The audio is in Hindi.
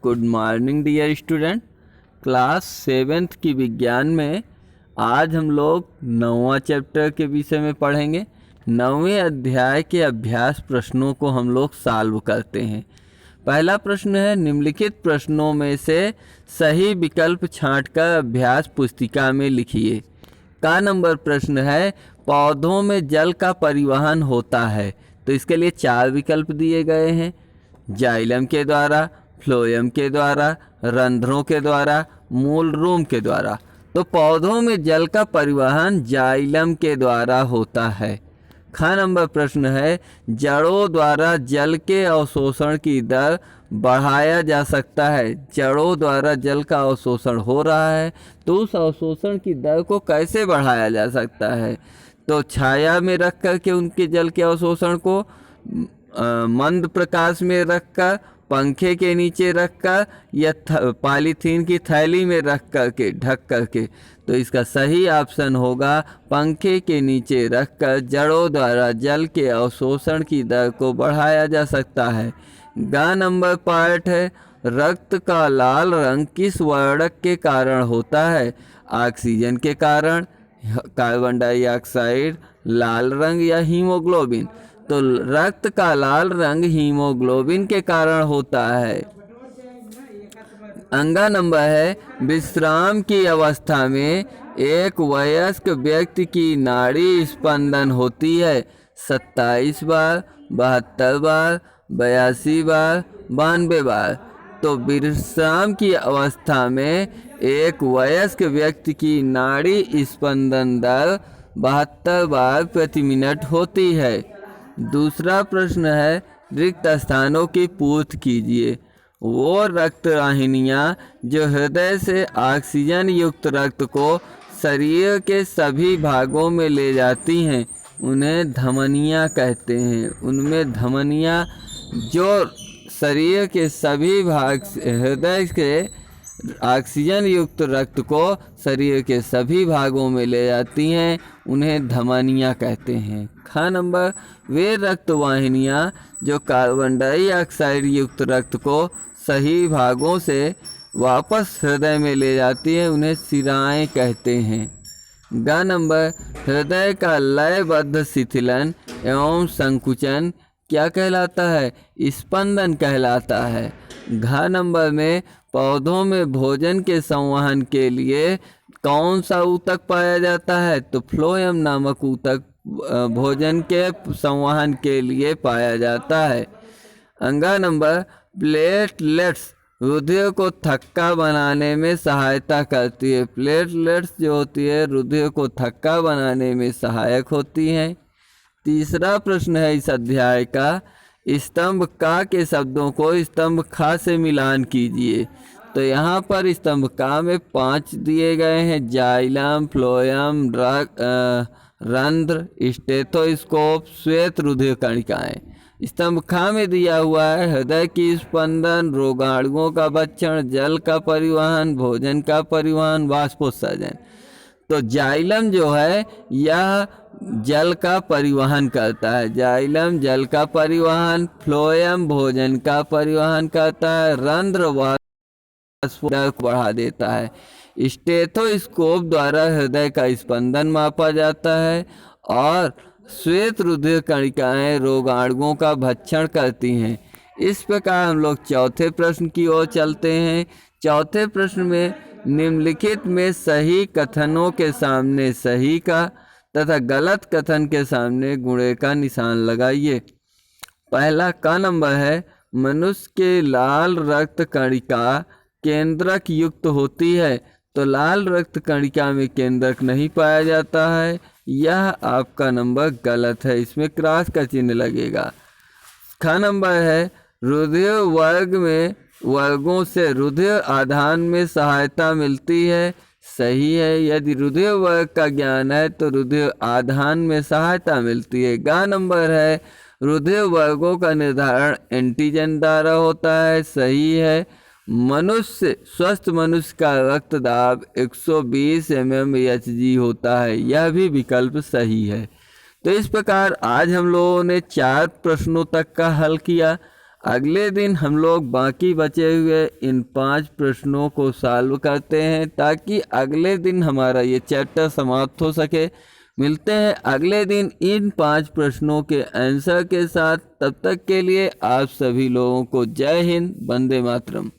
Good morning dear student. Class 7th की विज्ञान में आज हम लोग 9वां चैप्टर के विषय में पढ़ेंगे। 9वें अध्याय के अभ्यास प्रश्नों को हम लोग सॉल्व करते हैं। पहला प्रश्न है, निम्नलिखित प्रश्नों में से सही विकल्प छांटकर अभ्यास पुस्तिका में लिखिए। का नंबर प्रश्न है, पौधों में जल का परिवहन होता है। तो इसके लिए 4 विकल्प दिए गए हैं, जाइलम के द्वारा, फ्लोएम के द्वारा, रंध्रों के द्वारा, मूल रूम के द्वारा। तो पौधों में जल का परिवहन जाइलम के द्वारा होता है। ख नंबर प्रश्न है, जड़ों द्वारा जल के अवशोषण की दर बढ़ाया जा सकता है। जड़ों द्वारा जल का अवशोषण हो रहा है तो उस अवशोषण की दर को कैसे बढ़ाया जा सकता है? तो छाया में रख कर के उनके जल के अवशोषण को, मंद प्रकाश में रखकर, पंखे के नीचे रखकर, या पॉलीथीन की थैली में रख कर के ढक कर के। तो इसका सही ऑप्शन होगा पंखे के नीचे रखकर जड़ों द्वारा जल के अवशोषण की दर को बढ़ाया जा सकता है। ग नंबर पार्ट है, रक्त का लाल रंग किस वर्णक के कारण होता है? ऑक्सीजन के कारण, कार्बन डाइऑक्साइड, लाल रंग या हीमोग्लोबिन? तो रक्त का लाल रंग हीमोग्लोबिन के कारण होता है। अंगा नंबर है, विश्राम की अवस्था में एक वयस्क व्यक्ति की नाड़ी स्पंदन होती है 27 बार, 72 बार, 82 बार, 92 बार। तो विश्राम की अवस्था में एक वयस्क व्यक्ति की नाड़ी स्पंदन दर 72 बार प्रति मिनट होती है। दूसरा प्रश्न है, रिक्त स्थानों की पूर्ति कीजिए। वो रक्त वाहिनियाँ जो हृदय से ऑक्सीजन युक्त रक्त को शरीर के सभी भागों में ले जाती हैं उन्हें धमनियाँ कहते हैं। उनमें धमनियाँ जो शरीर के सभी भाग से हृदय के ऑक्सीजन युक्त रक्त को शरीर के सभी भागों में ले जाती हैं उन्हें धमनियाँ कहते हैं। ख नंबर, वे रक्त वाहिनियाँ जो कार्बन डाइऑक्साइड युक्त रक्त को सही भागों से वापस हृदय में ले जाती हैं उन्हें शिराएँ कहते हैं। ग नंबर, हृदय का लयबद्ध शिथिलन एवं संकुचन क्या कहलाता है? स्पंदन कहलाता है। घ नंबर में, पौधों में भोजन के संवहन के लिए कौन सा ऊतक पाया जाता है? तो फ्लोएम नामक ऊतक भोजन के संवहन के लिए पाया जाता है। अंगा नंबर, प्लेटलेट्स रुधिर को थक्का बनाने में सहायता करती है। प्लेटलेट्स जो होती है रुधिर को थक्का बनाने में सहायक होती हैं। तीसरा प्रश्न है इस अध्याय का, स्तंभ का के शब्दों को स्तंभ खा से मिलान कीजिए। तो यहाँ पर स्तंभ का में 5 दिए गए हैं, जाइलम, फ्लोएम, रंध्र, स्टेथोस्कोप, श्वेत रुधिर कणिकाएँ। स्तंभ खा में दिया हुआ है हृदय की स्पंदन, रोगाणुओं का भक्षण, जल का परिवहन, भोजन का परिवहन, वाष्पोत्सर्जन। तो जाइलम जो है यह जल का परिवहन करता है। जाइलम जल का परिवहन, फ्लोएम भोजन का परिवहन करता है, रंध्र वाष्पोत्सर्जन को बढ़ा देता है। स्टेथोस्कोप द्वारा हृदय का स्पंदन मापा जाता है और श्वेत रुधिर कणिकाएँ रोगाणुओं का भक्षण करती हैं। इस प्रकार हम लोग चौथे प्रश्न की ओर चलते हैं। चौथे प्रश्न में निम्नलिखित में सही कथनों के सामने सही का तथा गलत कथन के सामने गुणे का निशान लगाइए। पहला का नंबर है, मनुष्य के लाल रक्त कणिका केंद्रक युक्त होती है। तो लाल रक्त कणिका में केंद्रक नहीं पाया जाता है, यह आपका नंबर गलत है, इसमें क्रॉस का चिन्ह लगेगा। ख नंबर है, रुधिर वर्ग में वर्गों से रुधिर आधान में सहायता मिलती है। सही है, यदि रुधिर वर्ग का ज्ञान है तो रुधिर आधान में सहायता मिलती है। ग नंबर है, रुधिर वर्गों का निर्धारण एंटीजन द्वारा होता है। सही है, स्वस्थ मनुष्य का रक्तदाब 120 mmHg होता है, यह भी विकल्प सही है। तो इस प्रकार आज हम लोगों ने 4 प्रश्नों तक का हल किया। अगले दिन हम लोग बाकी बचे हुए इन 5 प्रश्नों को सॉल्व करते हैं ताकि अगले दिन हमारा ये चैप्टर समाप्त हो सके। मिलते हैं अगले दिन इन 5 प्रश्नों के आंसर के साथ। तब तक के लिए आप सभी लोगों को जय हिंद, वंदे मातरम।